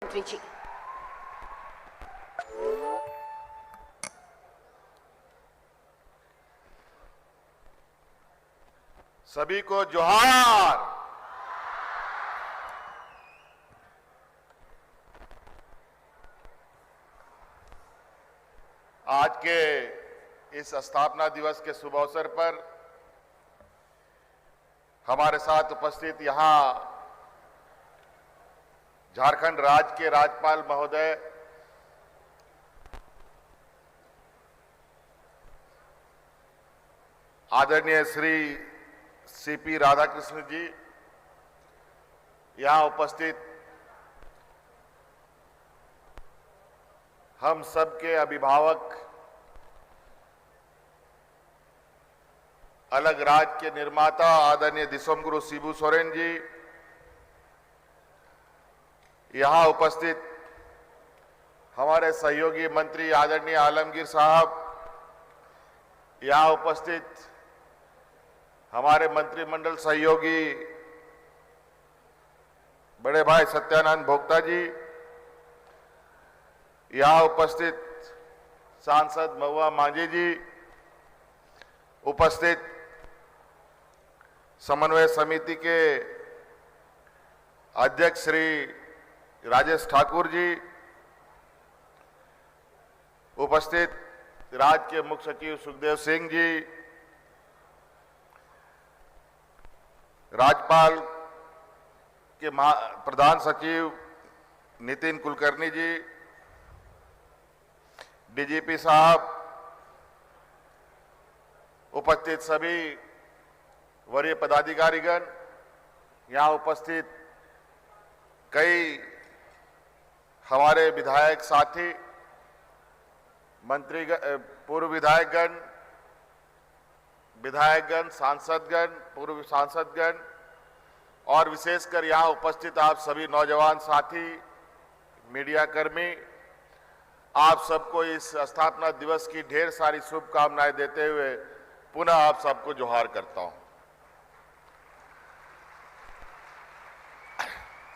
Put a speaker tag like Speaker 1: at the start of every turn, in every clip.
Speaker 1: मंत्री जी।
Speaker 2: सभी को जोहार। आज के इस स्थापना दिवस के शुभ अवसर पर हमारे साथ उपस्थित यहां झारखंड राज्य के राज्यपाल महोदय आदरणीय श्री सीपी राधाकृष्ण जी, यहां उपस्थित हम सबके अभिभावक, अलग राज्य के निर्माता आदरणीय दिसोम गुरु शिबू सोरेन जी, यहां उपस्थित हमारे सहयोगी मंत्री आदरणीय आलमगीर साहब, यहां उपस्थित हमारे मंत्रिमंडल सहयोगी बड़े भाई सत्यानंद भोक्ता जी, यहां उपस्थित सांसद महुआ मांझी जी, उपस्थित समन्वय समिति के अध्यक्ष श्री राजेश ठाकुर जी, उपस्थित राज्य के मुख्य सचिव सुखदेव सिंह जी, राज्यपाल के प्रधान सचिव नितिन कुलकर्णी जी, डीजीपी साहब, उपस्थित सभी वरीय पदाधिकारीगण, यहां उपस्थित कई हमारे विधायक साथी, मंत्री, पूर्व विधायकगण, सांसदगण, पूर्व सांसदगण और विशेषकर यहां उपस्थित आप सभी नौजवान साथी, मीडिया कर्मी, आप सबको इस स्थापना दिवस की ढेर सारी शुभकामनाएं देते हुए पुनः आप सबको जोहार करता हूं।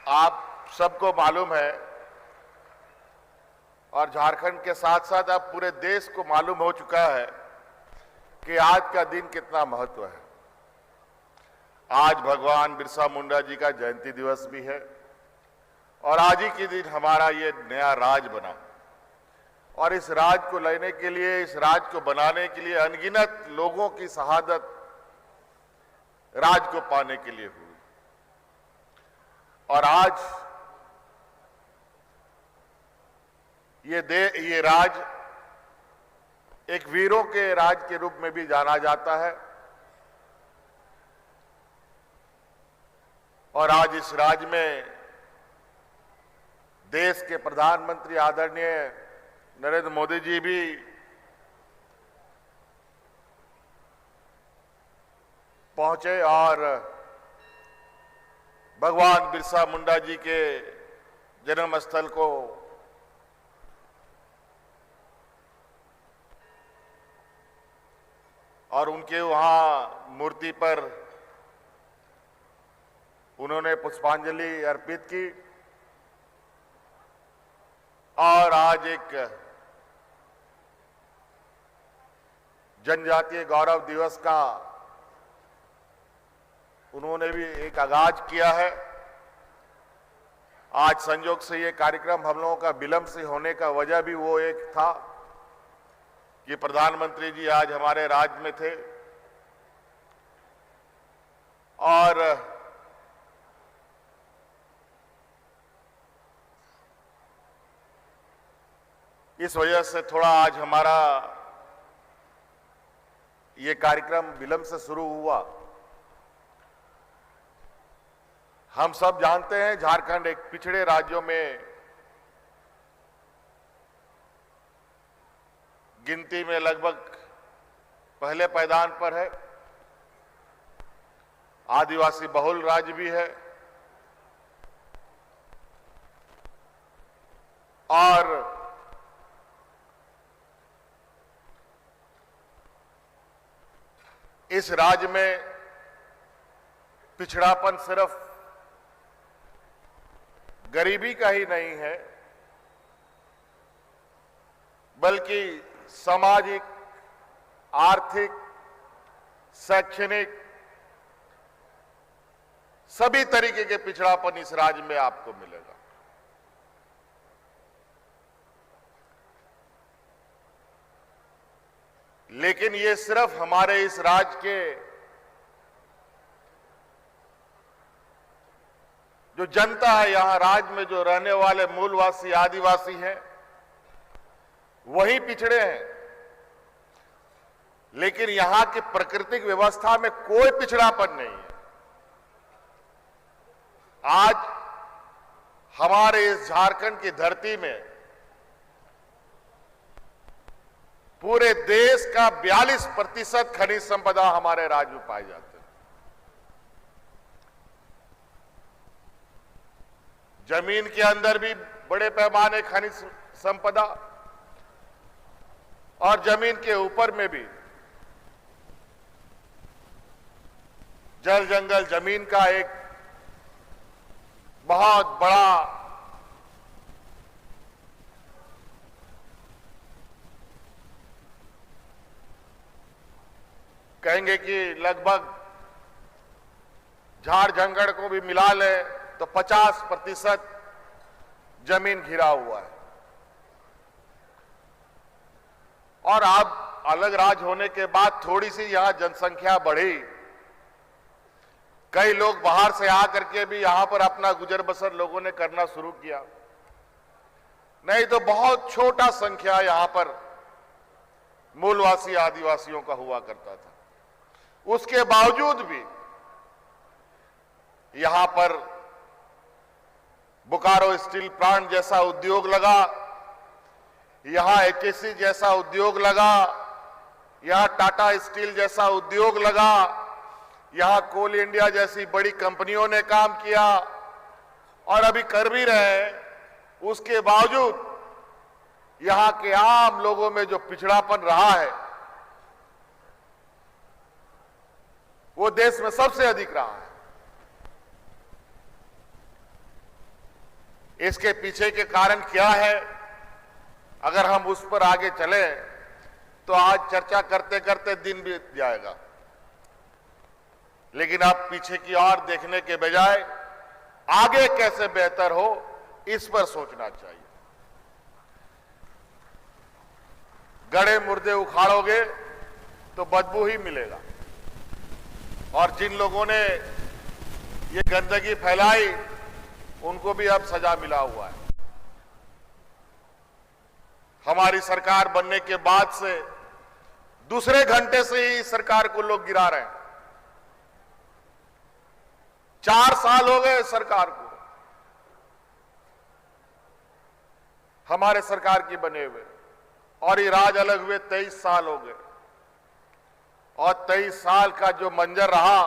Speaker 2: आप सबको मालूम है और झारखंड के साथ साथ अब पूरे देश को मालूम हो चुका है कि आज का दिन कितना महत्व है। आज भगवान बिरसा मुंडा जी का जयंती दिवस भी है और आज ही के दिन हमारा ये नया राज बना और इस राज को लेने के लिए, इस राज को बनाने के लिए अनगिनत लोगों की शहादत राज को पाने के लिए हुई और आज ये राज एक वीरों के राज के रूप में भी जाना जाता है और आज इस राज में देश के प्रधानमंत्री आदरणीय नरेंद्र मोदी जी भी पहुंचे और भगवान बिरसा मुंडा जी के जन्म स्थल को और उनके वहां मूर्ति पर उन्होंने पुष्पांजलि अर्पित की और आज एक जनजातीय गौरव दिवस का उन्होंने भी एक आगाज किया है। आज संयोग से ये कार्यक्रम हम लोगों का विलंब से होने का वजह भी वो एक था कि प्रधानमंत्री जी आज हमारे राज्य में थे और इस वजह से थोड़ा आज हमारा ये कार्यक्रम विलंब से शुरू हुआ। हम सब जानते हैं झारखंड एक पिछड़े राज्यों में गिनती में लगभग पहले पायदान पर है, आदिवासी बहुल राज्य भी है और इस राज्य में पिछड़ापन सिर्फ गरीबी का ही नहीं है, बल्कि सामाजिक, आर्थिक, शैक्षणिक सभी तरीके के पिछड़ापन इस राज्य में आपको मिलेगा। लेकिन ये सिर्फ हमारे इस राज्य के जो जनता है, यहां राज्य में जो रहने वाले मूलवासी आदिवासी हैं, वही पिछड़े हैं। लेकिन यहां की प्राकृतिक व्यवस्था में कोई पिछड़ापन नहीं है। आज हमारे इस झारखंड की धरती में पूरे देश का 42% खनिज संपदा हमारे राज्य में पाए जाते हैं। जमीन के अंदर भी बड़े पैमाने खनिज संपदा और जमीन के ऊपर में भी जल जंगल जमीन का एक बहुत बड़ा कहेंगे कि लगभग झाड़ जंगल को भी मिला ले तो 50% जमीन घिरा हुआ है। और अब अलग राज्य होने के बाद थोड़ी सी यहां जनसंख्या बढ़ी, कई लोग बाहर से आकर के भी यहां पर अपना गुजर बसर लोगों ने करना शुरू किया। नहीं तो बहुत छोटा संख्या यहां पर मूलवासी आदिवासियों का हुआ करता था। उसके बावजूद भी यहां पर बोकारो स्टील प्लांट जैसा उद्योग लगा, यहां एचएससी जैसा उद्योग लगा, यहां टाटा स्टील जैसा उद्योग लगा, यहां कोल इंडिया जैसी बड़ी कंपनियों ने काम किया और अभी कर भी रहे हैं। उसके बावजूद यहां के आम लोगों में जो पिछड़ापन रहा है वो देश में सबसे अधिक रहा है। इसके पीछे के कारण क्या है, अगर हम उस पर आगे चले तो आज चर्चा करते करते दिन बीत जाएगा। लेकिन आप पीछे की ओर देखने के बजाय आगे कैसे बेहतर हो, इस पर सोचना चाहिए। गड़े मुर्दे उखाड़ोगे तो बदबू ही मिलेगा। और जिन लोगों ने ये गंदगी फैलाई उनको भी अब सजा मिला हुआ है। हमारी सरकार बनने के बाद से दूसरे घंटे से ही सरकार को लोग गिरा रहे हैं। 4 साल हो गए सरकार को हमारे सरकार की बने हुए, और ये राज अलग हुए 23 साल हो गए। और 23 साल का जो मंजर रहा,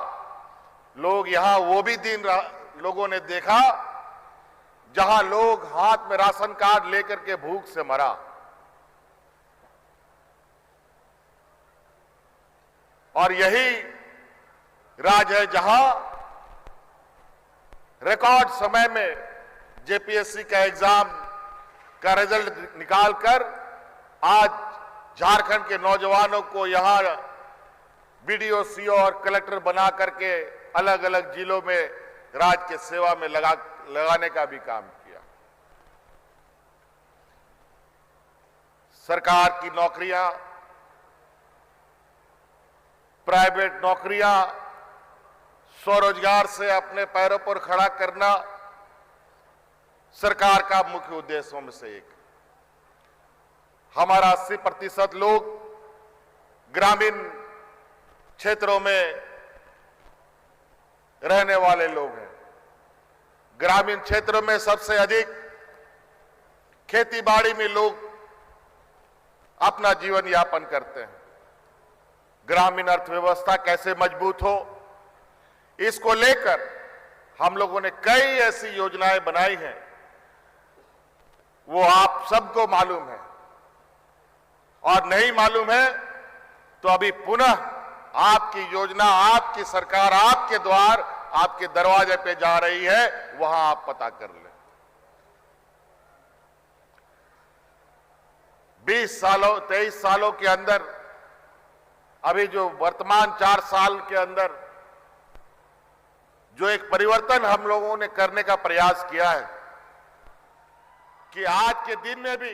Speaker 2: लोग यहां वो भी दिन लोगों ने देखा जहां लोग हाथ में राशन कार्ड लेकर के भूख से मरा। और यही राज है जहां रिकॉर्ड समय में जेपीएससी का एग्जाम का रिजल्ट निकालकर आज झारखंड के नौजवानों को यहां बीडीओ, सीओ और कलेक्टर बना करके अलग अलग जिलों में राज्य के सेवा में लगाने का भी काम किया। सरकार की नौकरियां, प्राइवेट नौकरियां, स्वरोजगार से अपने पैरों पर खड़ा करना सरकार का मुख्य उद्देश्यों में से एक। हमारा 80% लोग ग्रामीण क्षेत्रों में रहने वाले लोग हैं। ग्रामीण क्षेत्रों में सबसे अधिक खेती बाड़ी में लोग अपना जीवन यापन करते हैं। ग्रामीण अर्थव्यवस्था कैसे मजबूत हो, इसको लेकर हम लोगों ने कई ऐसी योजनाएं बनाई हैं, वो आप सबको मालूम है। और नहीं मालूम है तो अभी पुनः आपकी योजना, आपकी सरकार आपके द्वार, आपके दरवाजे पे जा रही है, वहां आप पता कर लें। 23 सालों के अंदर, अभी जो वर्तमान 4 साल के अंदर जो एक परिवर्तन हम लोगों ने करने का प्रयास किया है कि आज के दिन में भी